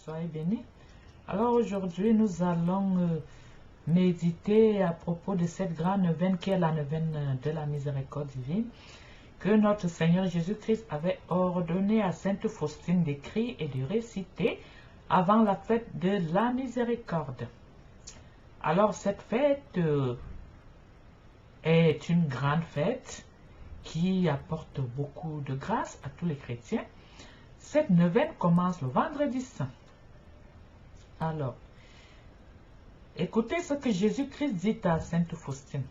soyez bénis. Alors aujourd'hui, nous allons méditer à propos de cette grande neuvaine qui est la neuvaine de la miséricorde divine, que notre Seigneur Jésus-Christ avait ordonné à Sainte Faustine d'écrire et de réciter avant la fête de la miséricorde. Alors cette fête est une grande fête qui apporte beaucoup de grâce à tous les chrétiens. Cette neuvaine commence le vendredi saint. Alors, écoutez ce que Jésus-Christ dit à Sainte Faustine.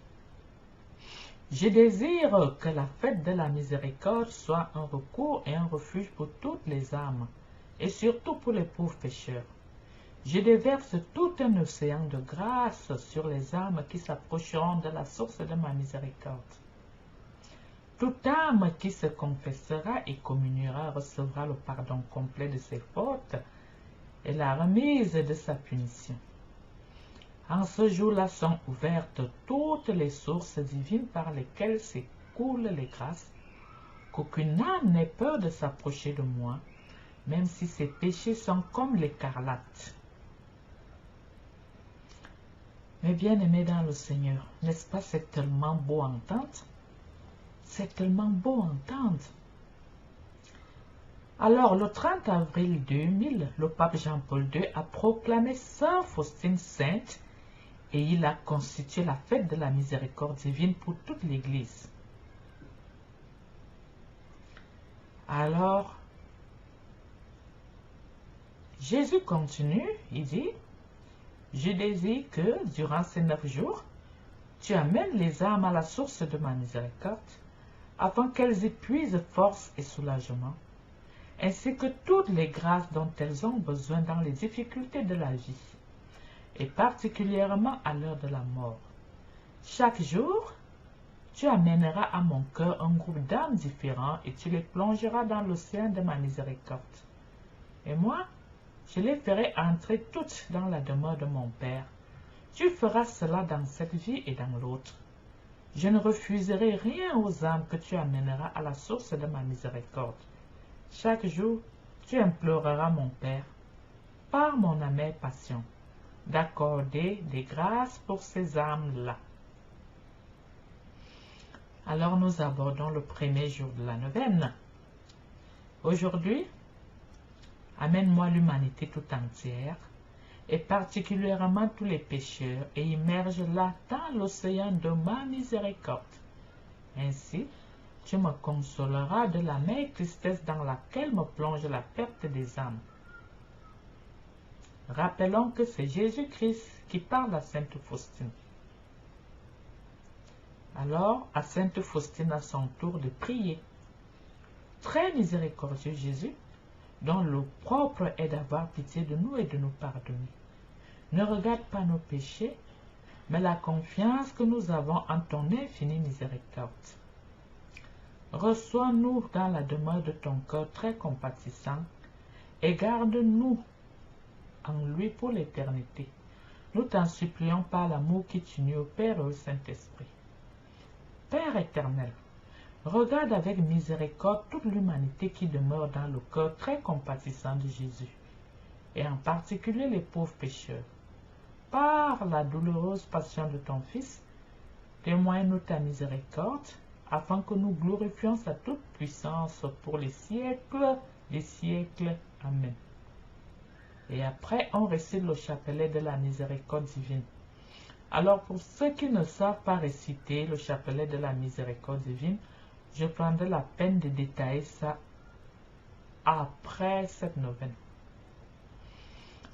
Je désire que la fête de la miséricorde soit un recours et un refuge pour toutes les âmes, et surtout pour les pauvres pécheurs. Je déverse tout un océan de grâce sur les âmes qui s'approcheront de la source de ma miséricorde. Toute âme qui se confessera et communiera recevra le pardon complet de ses fautes et la remise de sa punition. En ce jour-là sont ouvertes toutes les sources divines par lesquelles s'écoulent les grâces, qu'aucune âme n'ait peur de s'approcher de moi, même si ses péchés sont comme l'écarlate. Mes bien-aimés dans le Seigneur, n'est-ce pas, c'est tellement beau à entendre? C'est tellement beau à entendre. Alors, le 30 avril 2000, le pape Jean-Paul II a proclamé Sainte Faustine sainte et il a constitué la fête de la miséricorde divine pour toute l'Église. Alors, Jésus continue, il dit, « Je désire que, durant ces 9 jours, tu amènes les âmes à la source de ma miséricorde, afin qu'elles épuisent force et soulagement, ainsi que toutes les grâces dont elles ont besoin dans les difficultés de la vie, et particulièrement à l'heure de la mort. Chaque jour, tu amèneras à mon cœur un groupe d'âmes différents et tu les plongeras dans l'océan de ma miséricorde. Et moi, je les ferai entrer toutes dans la demeure de mon Père. Tu feras cela dans cette vie et dans l'autre. Je ne refuserai rien aux âmes que tu amèneras à la source de ma miséricorde. Chaque jour, tu imploreras mon Père, par mon amère passion, d'accorder des grâces pour ces âmes-là. » Alors nous abordons le premier jour de la neuvaine. Aujourd'hui, amène-moi l'humanité tout entière, et particulièrement tous les pécheurs, et immerge-la dans l'océan de ma miséricorde. Ainsi, tu me consoleras de l'amère tristesse dans laquelle me plonge la perte des âmes. Rappelons que c'est Jésus-Christ qui parle à Sainte Faustine. Alors, à Sainte Faustine à son tour de prier. Très miséricordieux Jésus, dont le propre est d'avoir pitié de nous et de nous pardonner. Ne regarde pas nos péchés, mais la confiance que nous avons en ton infinie miséricorde. Reçois-nous dans la demeure de ton cœur très compatissant et garde-nous en lui pour l'éternité. Nous t'en supplions par l'amour qui t'unit au Père et au Saint-Esprit. Père éternel, regarde avec miséricorde toute l'humanité qui demeure dans le cœur très compatissant de Jésus, et en particulier les pauvres pécheurs. Par la douloureuse passion de ton Fils, témoigne-nous ta miséricorde, afin que nous glorifions sa toute puissance pour les siècles des siècles. Amen. Et après, on récite le chapelet de la miséricorde divine. Alors, pour ceux qui ne savent pas réciter le chapelet de la miséricorde divine, je prendrai la peine de détailler ça après cette neuvaine.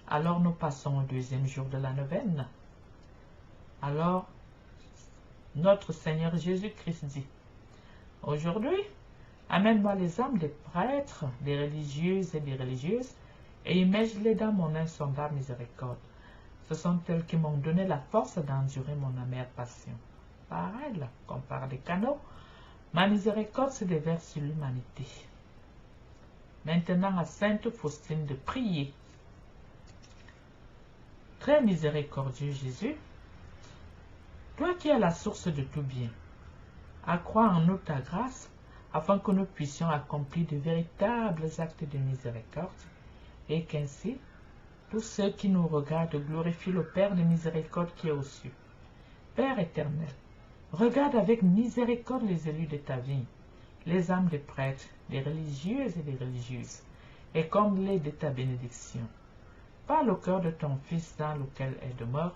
Alors, nous passons au deuxième jour de la neuvaine. Alors, notre Seigneur Jésus-Christ dit, « Aujourd'hui, amène-moi les âmes des prêtres, des religieuses et des religieuses, et immerge-les dans mon insondable miséricorde. Ce sont elles qui m'ont donné la force d'endurer mon amère passion. » Pareil, là, comme par des canaux, ma miséricorde se déverse sur l'humanité. Maintenant, à Sainte Faustine de prier. Très miséricordieux Jésus, toi qui es la source de tout bien, accrois en nous ta grâce, afin que nous puissions accomplir de véritables actes de miséricorde, et qu'ainsi Tous ceux qui nous regardent glorifient le Père de miséricorde qui est aux cieux. Père éternel, regarde avec miséricorde les élus de ta vie, les âmes des prêtres, des religieuses et des religieuses, et comble-les de ta bénédiction. Parle au cœur de ton Fils dans lequel elle demeure,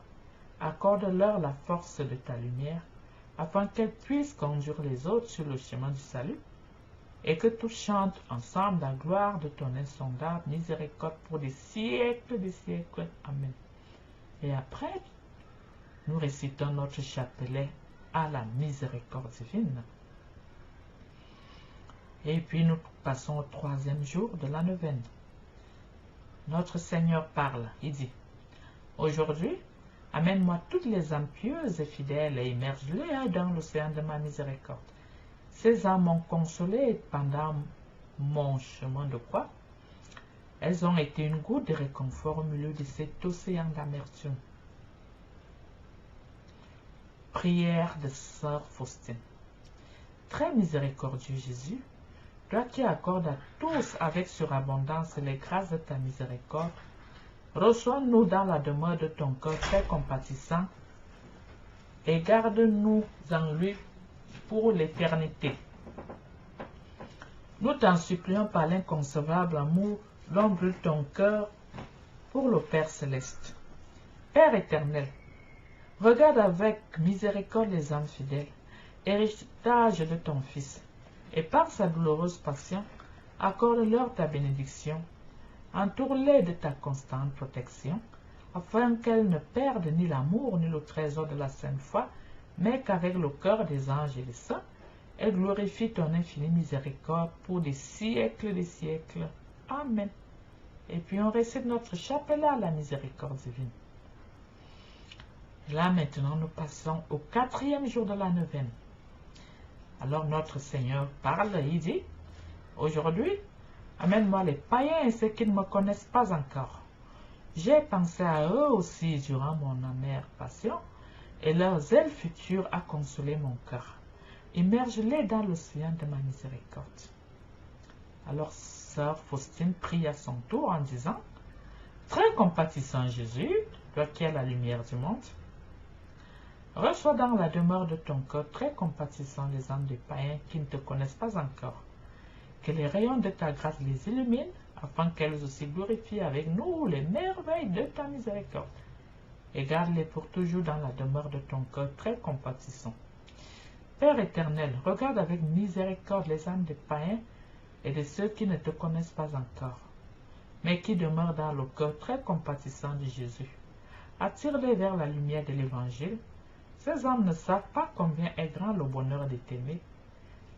accorde-leur la force de ta lumière, afin qu'elles puissent conduire les autres sur le chemin du salut, et que tous chantent ensemble la gloire de ton insondable miséricorde pour des siècles. Amen. Et après, nous récitons notre chapelet à la miséricorde divine. Et puis nous passons au 3e jour de la neuvaine. Notre Seigneur parle, il dit, « Aujourd'hui, amène-moi toutes les âmes pieuses et fidèles et immerge-les dans l'océan de ma miséricorde. Ces âmes m'ont consolé pendant mon chemin de croix. Elles ont été une goutte de réconfort au milieu de cet océan d'amertume. » Prière de Sœur Faustine. Très miséricordieux Jésus, toi qui accordes à tous avec surabondance les grâces de ta miséricorde, reçois-nous dans la demeure de ton cœur très compatissant et garde-nous en lui pour l'éternité. Nous t'en supplions par l'inconcevable amour dont brûle ton cœur pour le Père céleste. Père éternel, regarde avec miséricorde les âmes fidèles, héritage de ton Fils, et par sa douloureuse passion, accorde-leur ta bénédiction, entoure-les de ta constante protection, afin qu'elles ne perdent ni l'amour ni le trésor de la sainte foi, mais qu'avec le cœur des anges et des saints, elles glorifient ton infinie miséricorde pour des siècles. Amen. Et puis on récite notre chapelet à la miséricorde divine. Là maintenant nous passons au 4e jour de la neuvaine. Alors notre Seigneur parle, il dit, « Aujourd'hui, amène-moi les païens et ceux qui ne me connaissent pas encore. J'ai pensé à eux aussi durant mon amère passion, et leurs ailes futures a consolé mon cœur. Immerge-les dans l'océan de ma miséricorde. » Alors Sœur Faustine prie à son tour en disant, « Très compatissant Jésus, toi qui es la lumière du monde, reçois dans la demeure de ton cœur très compatissant les âmes des païens qui ne te connaissent pas encore. Que les rayons de ta grâce les illuminent, afin qu'elles aussi glorifient avec nous les merveilles de ta miséricorde. Et garde-les pour toujours dans la demeure de ton cœur très compatissant. Père éternel, regarde avec miséricorde les âmes des païens et de ceux qui ne te connaissent pas encore, mais qui demeurent dans le cœur très compatissant de Jésus. Attire-les vers la lumière de l'Évangile. Ces âmes ne savent pas combien est grand le bonheur de t'aimer.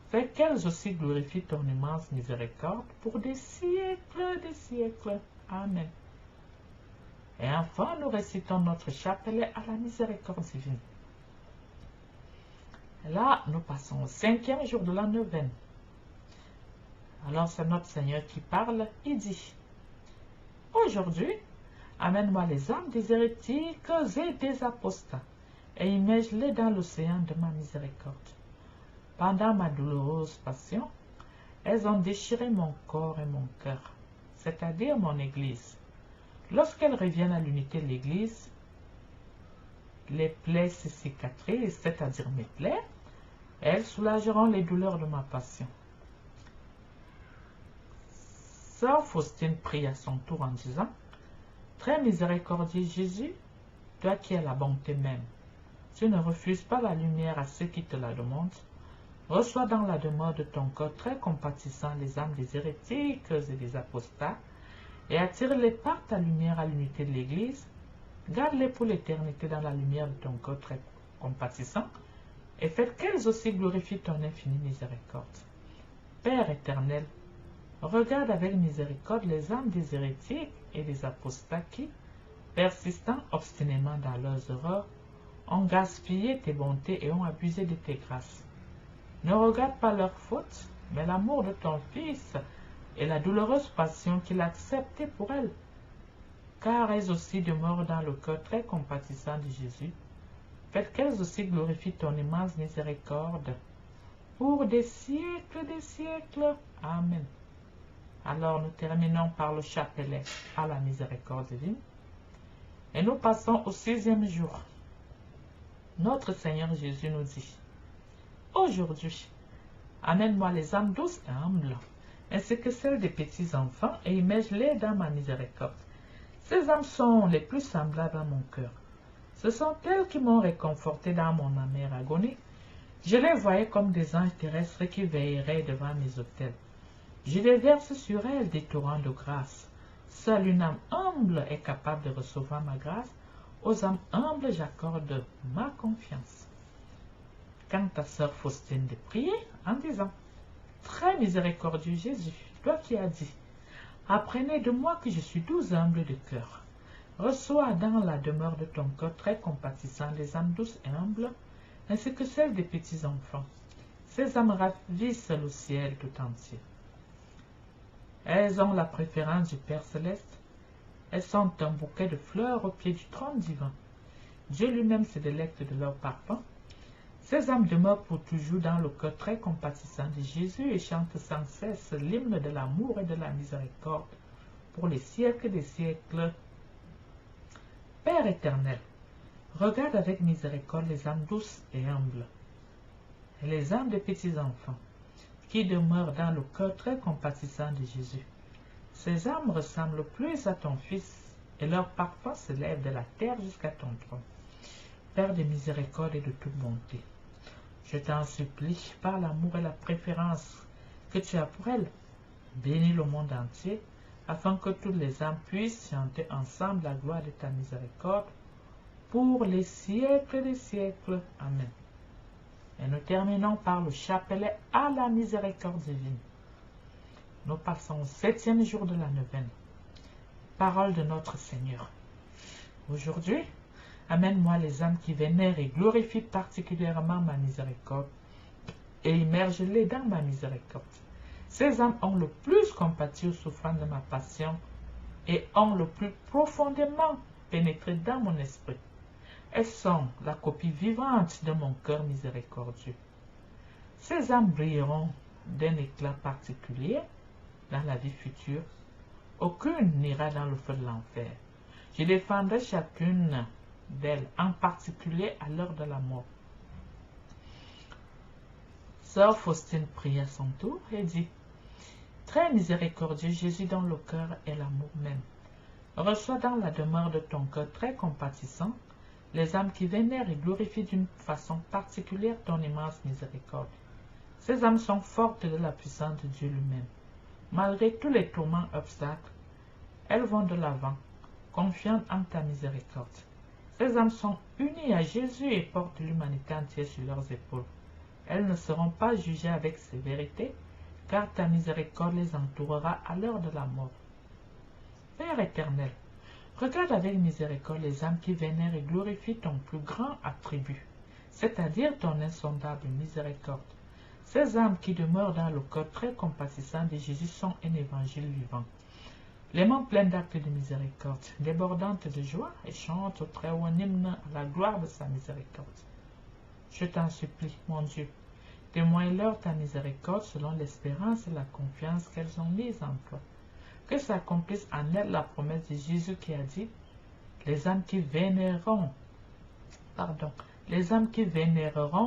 Fais qu'elles aussi glorifient ton immense miséricorde pour des siècles. Amen. Et enfin, nous récitons notre chapelet à la miséricorde divine. Là, nous passons au 5e jour de la neuvaine. Alors, c'est notre Seigneur qui parle, il dit, « Aujourd'hui, amène-moi les âmes des hérétiques et des apostats, et immerge-les dans l'océan de ma miséricorde. Pendant ma douloureuse passion, elles ont déchiré mon corps et mon cœur, c'est-à-dire mon Église. Lorsqu'elles reviennent à l'unité de l'Église, les plaies se cicatrisent, c'est-à-dire mes plaies, elles soulageront les douleurs de ma passion. » Sœur Faustine prie à son tour en disant, « Très miséricordieux Jésus, toi qui es la bonté même, tu ne refuses pas la lumière à ceux qui te la demandent. Reçois dans la demeure de ton cœur très compatissant les âmes des hérétiques et des apostats, et attire-les par ta lumière à l'unité de l'Église. Garde-les pour l'éternité dans la lumière de ton cœur très compatissant, et fais qu'elles aussi glorifient ton infinie miséricorde. Père éternel, regarde avec miséricorde les âmes des hérétiques et des apostats qui, persistant obstinément dans leurs erreurs, ont gaspillé tes bontés et ont abusé de tes grâces. Ne regarde pas leurs fautes, mais l'amour de ton Fils et la douloureuse passion qu'il a acceptée pour elles, car elles aussi demeurent dans le cœur très compatissant de Jésus. Faites qu'elles aussi glorifient ton immense miséricorde pour des siècles. Amen. Alors nous terminons par le chapelet à la miséricorde divine. Et nous passons au 6e jour. Notre Seigneur Jésus nous dit: aujourd'hui, amène-moi les âmes douces et humbles, ainsi que celles des petits enfants, et immerge-les dans ma miséricorde. Ces âmes sont les plus semblables à mon cœur. Ce sont elles qui m'ont réconforté dans mon amère agonie. Je les voyais comme des anges terrestres qui veilleraient devant mes autels. Je déverse sur elles des torrents de grâce. Seule une âme humble est capable de recevoir ma grâce. Aux âmes humbles, j'accorde ma confiance. Quand ta sœur Faustine de prier en disant: très miséricordieux Jésus, toi qui as dit: apprenez de moi que je suis doux humble de cœur. Reçois dans la demeure de ton cœur très compatissant les âmes douces et humbles, ainsi que celles des petits enfants. Ces âmes ravissent le ciel tout entier. Elles ont la préférence du Père Céleste. Elles sont un bouquet de fleurs au pied du trône divin. Dieu lui-même se délecte de leur parfum. Ces âmes demeurent pour toujours dans le cœur très compatissant de Jésus et chantent sans cesse l'hymne de l'amour et de la miséricorde pour les siècles des siècles. Père éternel, regarde avec miséricorde les âmes douces et humbles, et les âmes des petits enfants, qui demeurent dans le cœur très compatissant de Jésus. Ces âmes ressemblent plus à ton Fils, et leur parfum s'élève de la terre jusqu'à ton trône. Père de miséricorde et de toute bonté, je t'en supplie, par l'amour et la préférence que tu as pour elles, bénis le monde entier, afin que toutes les âmes puissent chanter ensemble la gloire de ta miséricorde, pour les siècles des siècles. Amen. Et nous terminons par le chapelet à la miséricorde divine. Nous passons au 7e jour de la neuvaine. Parole de notre Seigneur. Aujourd'hui, amène-moi les âmes qui vénèrent et glorifient particulièrement ma miséricorde, et immerge-les dans ma miséricorde. Ces âmes ont le plus compati aux souffrances de ma passion, et ont le plus profondément pénétré dans mon esprit. Elles sont la copie vivante de mon cœur miséricordieux. Ces âmes brilleront d'un éclat particulier dans la vie future. Aucune n'ira dans le feu de l'enfer. Je défendrai chacune d'elles, en particulier à l'heure de la mort. Sœur Faustine prie à son tour et dit: très miséricordieux Jésus, dont le cœur est l'amour même, reçois dans la demeure de ton cœur très compatissant les âmes qui vénèrent et glorifient d'une façon particulière ton immense miséricorde. Ces âmes sont fortes de la puissance de Dieu lui-même. Malgré tous les tourments obstacles, elles vont de l'avant, confiantes en ta miséricorde. Ces âmes sont unies à Jésus et portent l'humanité entière sur leurs épaules. Elles ne seront pas jugées avec sévérité, car ta miséricorde les entourera à l'heure de la mort. Père éternel, regarde avec miséricorde les âmes qui vénèrent et glorifient ton plus grand attribut, c'est-à-dire ton insondable miséricorde. Ces âmes qui demeurent dans le cœur très compatissant de Jésus sont un évangile vivant. Les mains pleines d'actes de miséricorde, débordantes de joie, et chantent au très haut un hymne à la gloire de sa miséricorde. Je t'en supplie, mon Dieu, témoigne-leur ta miséricorde selon l'espérance et la confiance qu'elles ont mise en toi. Que s'accomplisse en elles la promesse de Jésus qui a dit: les âmes qui vénéreront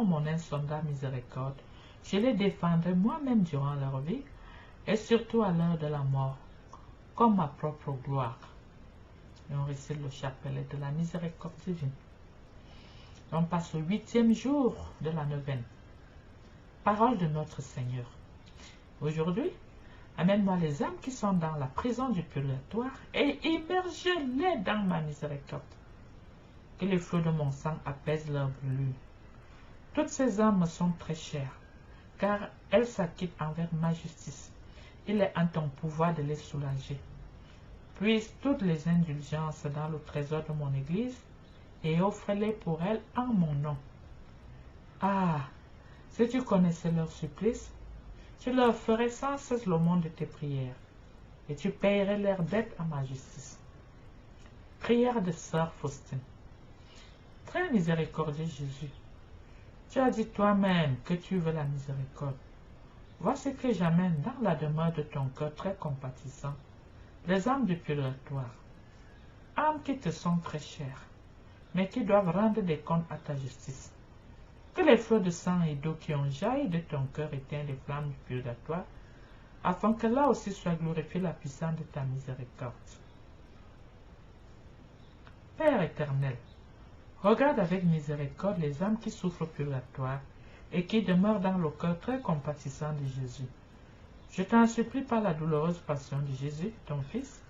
mon insondable miséricorde, je les défendrai moi-même durant leur vie, et surtout à l'heure de la mort, comme ma propre gloire. Et on récite le chapelet de la miséricorde divine. On passe au 8e jour de la neuvaine. Parole de notre Seigneur. Aujourd'hui, amène-moi les âmes qui sont dans la prison du purgatoire et immerge-les dans ma miséricorde. Que les flots de mon sang apaisent leur brûlure. Toutes ces âmes me sont très chères, car elles s'acquittent envers ma justice. Il est en ton pouvoir de les soulager. Puise toutes les indulgences dans le trésor de mon Église et offre-les pour elles en mon nom. Ah, si tu connaissais leur supplice, tu leur ferais sans cesse l'aumône de tes prières, et tu payerais leurs dettes à ma justice. Prière de sœur Faustine. Très miséricordieux Jésus, tu as dit toi-même que tu veux la miséricorde. Voici que j'amène dans la demeure de ton cœur très compatissant les âmes du purgatoire, âmes qui te sont très chères, mais qui doivent rendre des comptes à ta justice. Que les fleuves de sang et d'eau qui ont jailli de ton cœur éteignent les flammes du purgatoire, afin que là aussi soit glorifiée la puissance de ta miséricorde. Père éternel, regarde avec miséricorde les âmes qui souffrent au purgatoire et qui demeurent dans le cœur très compatissant de Jésus. Je t'en supplie par la douloureuse passion de Jésus, ton Fils,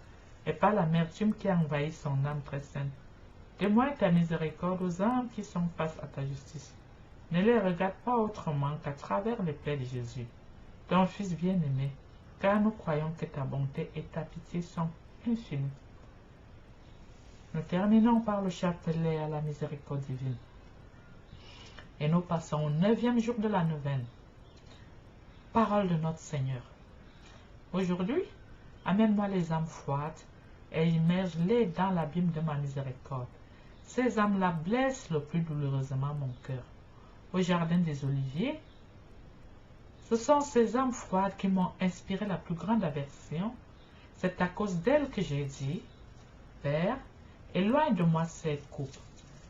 et par l'amertume qui a envahi son âme très sainte. Témoigne ta miséricorde aux âmes qui sont face à ta justice. Ne les regarde pas autrement qu'à travers les plaies de Jésus, ton Fils bien-aimé, car nous croyons que ta bonté et ta pitié sont infinies. Nous terminons par le chapelet à la miséricorde divine. Et nous passons au 9e jour de la neuvaine. Parole de notre Seigneur. Aujourd'hui, amène-moi les âmes froides et immerge-les dans l'abîme de ma miséricorde. Ces âmes-là blessent le plus douloureusement mon cœur. Au jardin des Oliviers, ce sont ces âmes froides qui m'ont inspiré la plus grande aversion. C'est à cause d'elles que j'ai dit, Père, éloigne de moi cette coupe,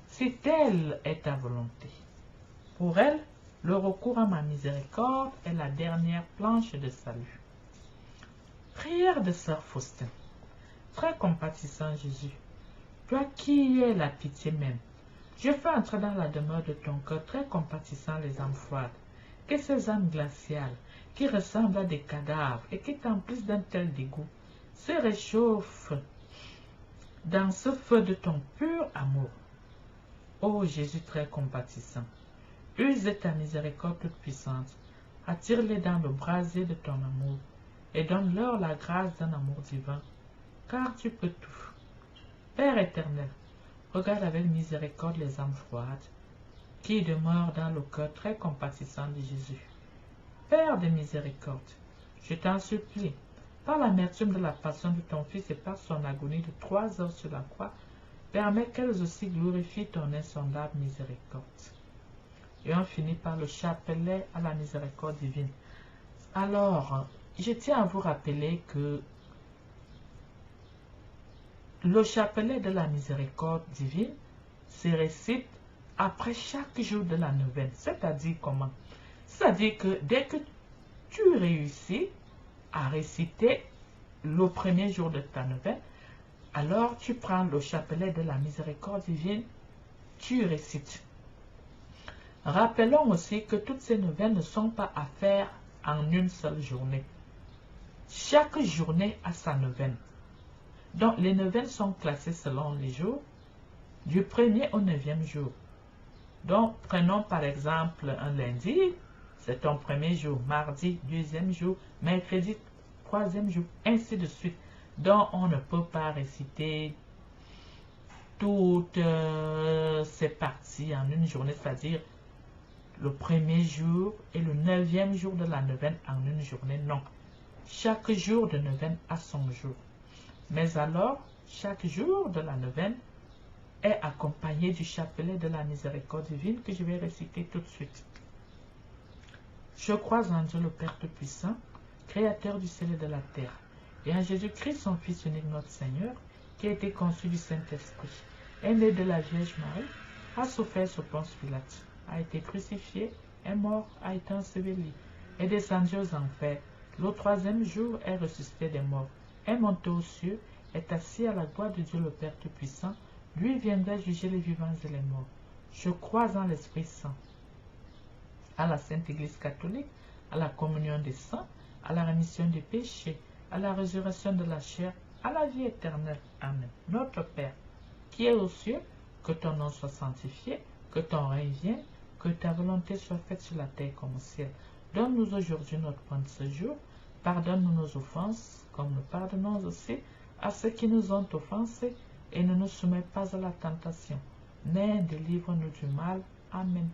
si telle est ta volonté. Pour elles, le recours à ma miséricorde est la dernière planche de salut. Prière de sœur Faustin. Très compatissant Jésus, toi qui es la pitié même, je fais entrer dans la demeure de ton cœur très compatissant les âmes froides, que ces âmes glaciales, qui ressemblent à des cadavres et qui t'emplissent d'un tel dégoût, se réchauffent dans ce feu de ton pur amour. Ô Jésus très compatissant, use de ta miséricorde toute puissante, attire-les dans le brasier de ton amour, et donne-leur la grâce d'un amour divin, car tu peux tout. Père éternel, regarde avec miséricorde les âmes froides, qui demeurent dans le cœur très compatissant de Jésus. Père de miséricorde, je t'en supplie, par l'amertume de la passion de ton Fils et par son agonie de 3 heures sur la croix, permets qu'elles aussi glorifient ton insondable miséricorde. Et on finit par le chapelet à la miséricorde divine. Alors, je tiens à vous rappeler que le chapelet de la miséricorde divine se récite après chaque jour de la neuvaine. C'est-à-dire comment? C'est-à-dire que dès que tu réussis à réciter le premier jour de ta neuvaine, alors tu prends le chapelet de la miséricorde divine, tu récites. Rappelons aussi que toutes ces neuvaines ne sont pas à faire en une seule journée. Chaque journée a sa neuvaine. Donc les neuvaines sont classées selon les jours, du 1er au 9e jour. Donc prenons par exemple un lundi, c'est ton premier jour, mardi, 2e jour, mercredi, 3e jour, ainsi de suite. Donc on ne peut pas réciter toutes ces parties en une journée, c'est-à-dire le premier jour et le 9e jour de la neuvaine en une journée, non. Chaque jour de neuvaine a son jour. Mais alors, chaque jour de la neuvaine est accompagné du chapelet de la miséricorde divine que je vais réciter tout de suite. Je crois en Dieu le Père Tout-Puissant, Créateur du ciel et de la terre, et en Jésus-Christ, son Fils unique, notre Seigneur, qui a été conçu du Saint-Esprit, est né de la Vierge Marie, a souffert sous Ponce Pilate, a été crucifié, est mort, a été enseveli, est descendu aux enfers, le 3e jour est ressuscité des morts, est monté aux cieux, est assis à la droite de Dieu le Père Tout-Puissant, lui viendra juger les vivants et les morts. Je crois en l'Esprit Saint, à la Sainte Église catholique, à la communion des saints, à la rémission des péchés, à la résurrection de la chair, à la vie éternelle. Amen. Notre Père, qui es aux cieux, que ton nom soit sanctifié, que ton règne vienne, que ta volonté soit faite sur la terre comme au ciel. Donne-nous aujourd'hui notre pain de ce jour. Pardonne-nous nos offenses, comme nous pardonnons aussi à ceux qui nous ont offensés, et ne nous soumets pas à la tentation, mais délivre-nous du mal. Amen.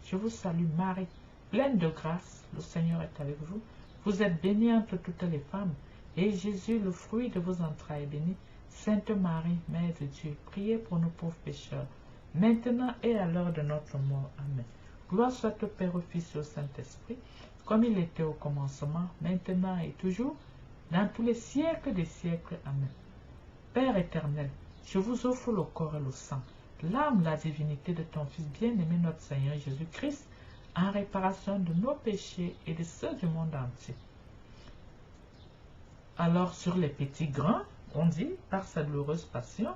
Je vous salue Marie, pleine de grâce, le Seigneur est avec vous. Vous êtes bénie entre toutes les femmes, et Jésus, le fruit de vos entrailles, est béni. Sainte Marie, Mère de Dieu, priez pour nous pauvres pécheurs, maintenant et à l'heure de notre mort. Amen. Gloire soit au Père, au Fils et au Saint-Esprit, comme il était au commencement, maintenant et toujours, dans tous les siècles des siècles. Amen. Père éternel, je vous offre le corps et le sang, l'âme, la divinité de ton Fils bien-aimé, notre Seigneur Jésus-Christ, en réparation de nos péchés et de ceux du monde entier. Alors sur les petits grands, on dit, par sa douloureuse passion,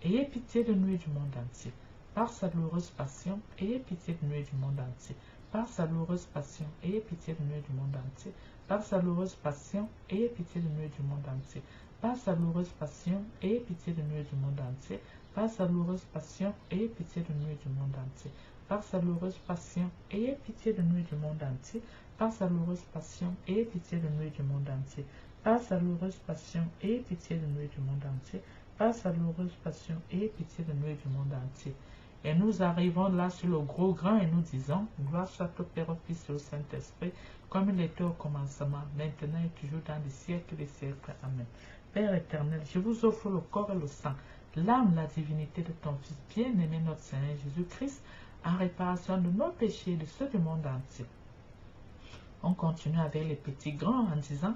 ayez pitié de nous et du monde entier. Par sa douloureuse passion, ayez pitié de nous et du monde entier. Par sa douloureuse passion, ayez pitié de nous et du monde entier. Par sa douloureuse passion, ayez pitié de nous et du monde entier. Par sa douloureuse passion, ayez pitié de nous et du monde entier. Par sa douloureuse passion, ayez pitié de nous et du monde entier. Par sa douloureuse passion, ayez pitié de nous et du monde entier. Par sa douloureuse passion, ayez pitié de nous et du monde entier. Par sa douloureuse passion, ayez pitié de nous et du monde entier. Par sa douloureuse passion, ayez pitié de nous et du monde entier. Et nous arrivons là sur le gros grand et nous disons, gloire soit au Père, au Fils et au Saint-Esprit, comme il était au commencement, maintenant et toujours dans les siècles des siècles. Amen. Père éternel, je vous offre le corps et le sang, l'âme, la divinité de ton Fils bien-aimé, notre Seigneur Jésus-Christ, en réparation de nos péchés et de ceux du monde entier. On continue avec les petits grands en disant,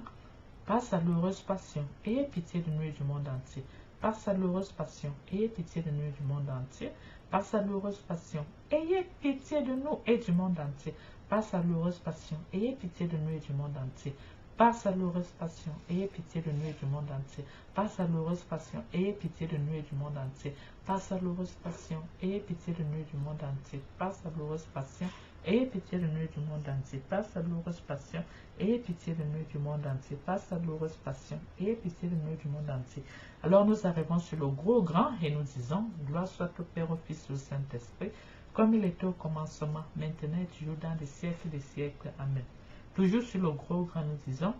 par sa douloureuse passion, ayez pitié de nous et du monde entier. Par sa douloureuse passion, ayez pitié de nous et du monde entier. Par sa douloureuse passion, ayez pitié de nous et du monde entier. Par sa douloureuse passion, ayez pitié de nous et du monde entier. Par sa douloureuse passion, ayez pitié de nous et du monde entier. Par sa douloureuse passion, ayez pitié de nous et du monde entier. Par sa douloureuse passion, ayez pitié de nous et du monde entier. Par sa douloureuse passion, ayez pitié de nous et du monde entier. Par sa douloureuse passion, ayez pitié de nous et du monde entier. Par sa douloureuse passion, ayez pitié de nous et du monde entier. Alors nous arrivons sur le gros grand et nous disons, gloire soit au Père, au Fils et au Saint-Esprit, comme il était au commencement, maintenant et toujours dans les siècles des siècles. Amen. Toujours sur le gros grand, nous disons,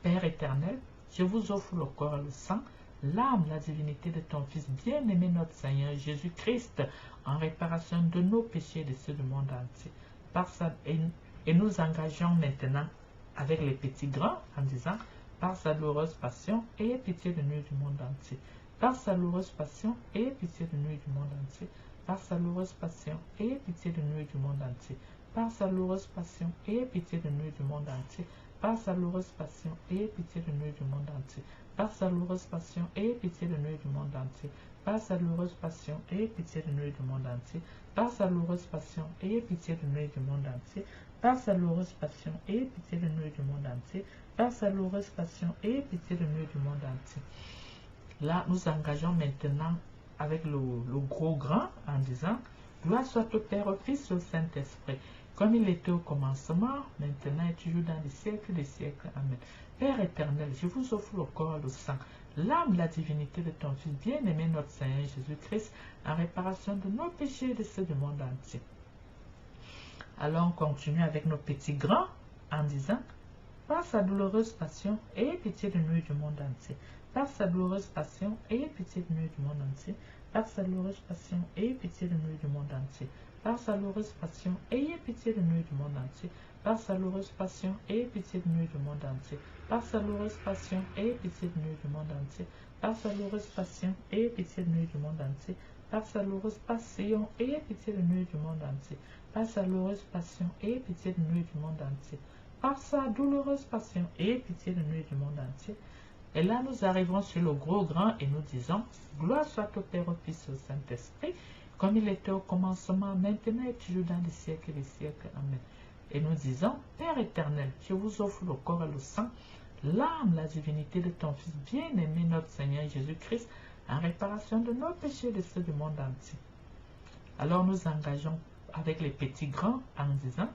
Père éternel, je vous offre le corps et le sang, l'âme, la divinité de ton Fils bien-aimé, notre Seigneur Jésus-Christ, en réparation de nos péchés et de ceux du monde entier. Par sa, et nous engageons maintenant avec les petits grands en disant, par sa douloureuse passion, ayez pitié de nous et du monde entier. Par sa douloureuse passion, ayez pitié de nous et du monde entier. Par sa douloureuse passion, ayez pitié de nous et du monde entier. Par sa douloureuse passion, ayez pitié de nous et du monde entier. Par sa douloureuse passion, ayez pitié de nous et du monde entier. Par sa douloureuse passion, ayez pitié de nous et du monde entier. Par sa douloureuse passion, ayez pitié de nous et du monde entier. Par sa douloureuse passion, ayez pitié de nous et du monde entier. Par sa douloureuse passion, ayez pitié de nous et du monde entier. Par sa douloureuse passion, ayez pitié de nous et du monde entier. Là, nous engageons maintenant avec le gros grand en disant, gloire soit au Père, au Fils et au Saint-Esprit, comme il était au commencement, maintenant et toujours dans les siècles des siècles. Amen. Père éternel, je vous offre le corps et le sang, l'âme, la divinité de ton Fils bien-aimé, notre Seigneur Jésus-Christ, en réparation de nos péchés et de ceux du monde entier. Alors on continue avec nos petits grands en disant, par sa douloureuse passion, ayez pitié de nous et du monde entier. Par sa douloureuse passion, ayez pitié de nous et du monde entier. Par sa douloureuse passion, ayez pitié de nous et du monde entier. Par sa douloureuse passion, ayez pitié de nous et du monde entier. Par sa douloureuse passion, ayez pitié de nous et du monde entier. Par sa douloureuse passion, ayez pitié de nous et du monde entier. Par sa douloureuse passion, ayez pitié de nous et du monde entier. Par sa douloureuse passion, ayez pitié de nous et du monde entier. Par sa douloureuse passion, ayez pitié de nous et du monde entier. Par sa douloureuse passion, ayez pitié de nous et du monde entier. Et là, nous arrivons sur le gros grand et nous disons, gloire soit au Père, au Fils et au Saint-Esprit, comme il était au commencement, maintenant et toujours dans les siècles et les siècles. Amen. Et nous disons, Père éternel, je vous offre le corps et le sang, l'âme, la divinité de ton Fils bien-aimé, notre Seigneur Jésus-Christ, en réparation de nos péchés et de ceux du monde entier. Alors nous engageons avec les petits grands en disant,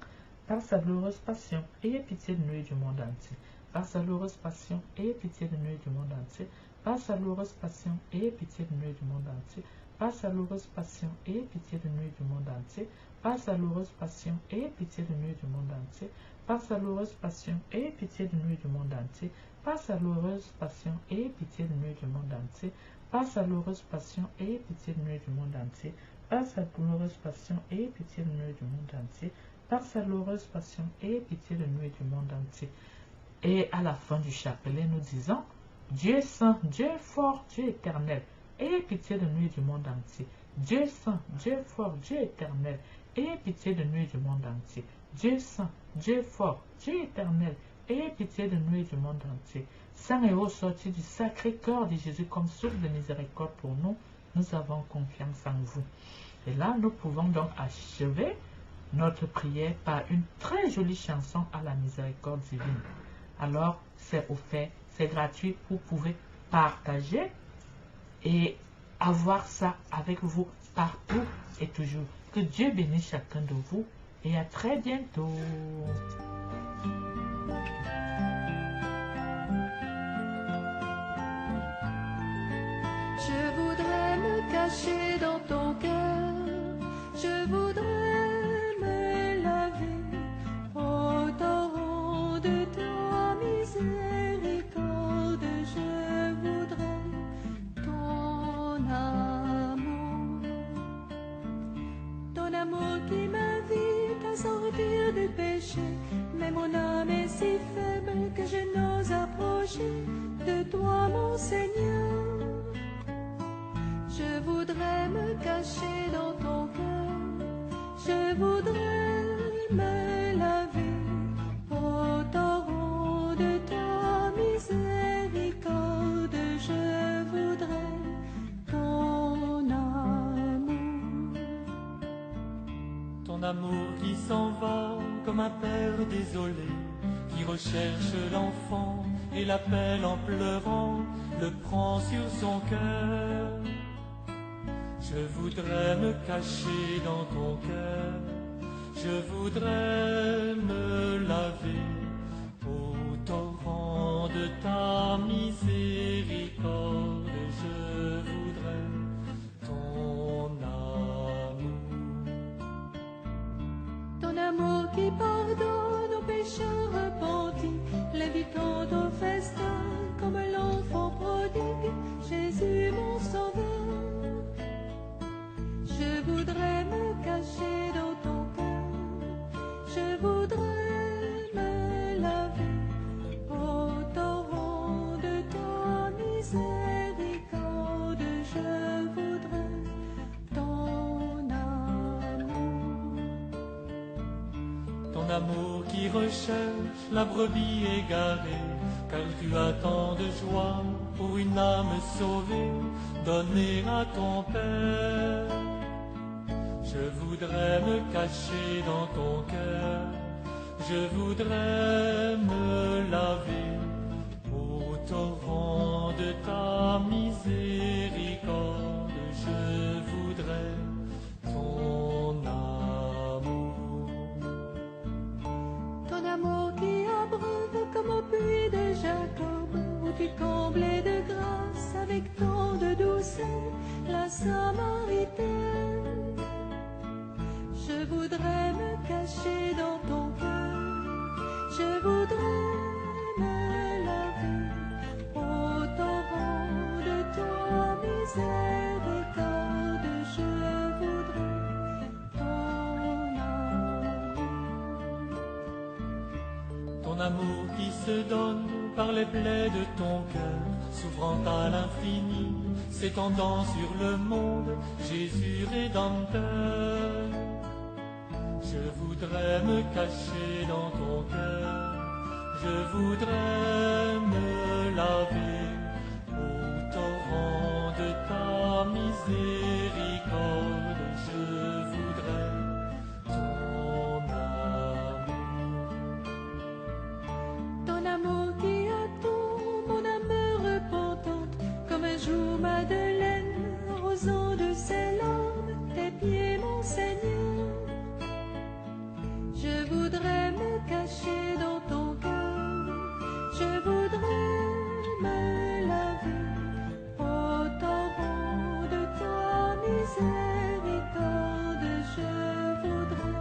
par sa douloureuse passion, ayez pitié de nous et du monde entier. Par sa douloureuse passion, ayez pitié de nous et du monde entier. Par sa douloureuse passion, ayez pitié de nous et du monde entier. Par sa douloureuse passion, ayez pitié de nous et du monde entier. Par sa douloureuse passion, ayez pitié de nous et du monde entier. Par sa douloureuse passion, ayez pitié de nous et du monde entier. Par sa douloureuse passion, ayez pitié de nous et du monde entier. Par sa douloureuse passion, ayez pitié de nous et du monde entier. Par sa douloureuse passion, ayez pitié de nous et du monde entier. Par sa douloureuse passion, ayez pitié de nous et du monde entier. Et à la fin du chapelet, nous disons, Dieu est saint, Dieu est fort, Dieu est éternel. ayez pitié de nous et du monde entier. Dieu saint, Dieu fort, Dieu éternel, ayez pitié de nous et du monde entier. Dieu saint, Dieu fort, Dieu éternel, ayez pitié de nous et du monde entier. Saint et haut sorti du sacré cœur de Jésus comme source de miséricorde pour nous, nous avons confiance en vous. Et là, nous pouvons donc achever notre prière par une très jolie chanson à la miséricorde divine. Alors, c'est offert, c'est gratuit, vous pouvez partager et avoir ça avec vous partout et toujours. Que Dieu bénisse chacun de vous et à très bientôt. Je voudrais me cacher dans ton cœur, je voudrais me laver au torrent de ta miséricorde. Je voudrais ton amour qui m'invite à sortir du péché. Mais mon âme est si faible que je n'ose approcher de toi, mon Seigneur. Je voudrais me cacher dans ton cœur, je voudrais me laver au torrent de ta miséricorde. Je voudrais ton amour qui s'en va comme un père désolé, qui recherche l'enfant et l'appelle en pleurant, le prend sur son cœur. Je voudrais me cacher dans ton cœur, je voudrais me laver au torrent de ta miséricorde. Je voudrais ton amour qui pardonne aux pécheurs repentis, l'invitant au festin comme l'enfant prodigue, Jésus mon sauveur. Je voudrais me cacher dans ton cœur, je voudrais me laver au torrent de ta miséricorde. Je voudrais ton amour qui recherche la brebis égarée, car tu as tant de joie pour une âme sauvée, donnée à ton Père. Je voudrais me cacher dans ton cœur, je voudrais me laver au torrent de ta miséricorde. Je voudrais ton amour qui abreuve comme au puits de Jacob, où tu comblais de grâce avec tant de douceur la Samaritaine. Je voudrais me cacher dans ton cœur, je voudrais me laver au torrent de ta miséricorde. Je voudrais ton amour qui se donne par les plaies de ton cœur, s'ouvrant à l'infini, s'étendant sur le monde, Jésus Rédempteur. Je voudrais me cacher dans ton cœur, je voudrais me laver au torrent de ta miséricorde. Je voudrais ton amour qui attend mon âme repentante, comme un jour Madeleine arrosant de ses larmes tes pieds, mon Seigneur. Je voudrais me cacher dans ton cœur, je voudrais me laver au torrent de ta miséricorde. Je voudrais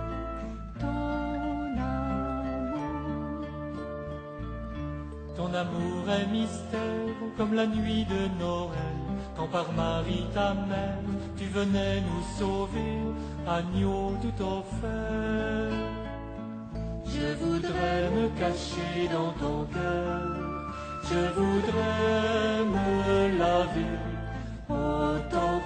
ton amour est mystère comme la nuit de Noël, quand par Marie ta mère tu venais nous sauver, agneau tout offert. Je voudrais me cacher dans ton cœur, je voudrais me laver Ô ton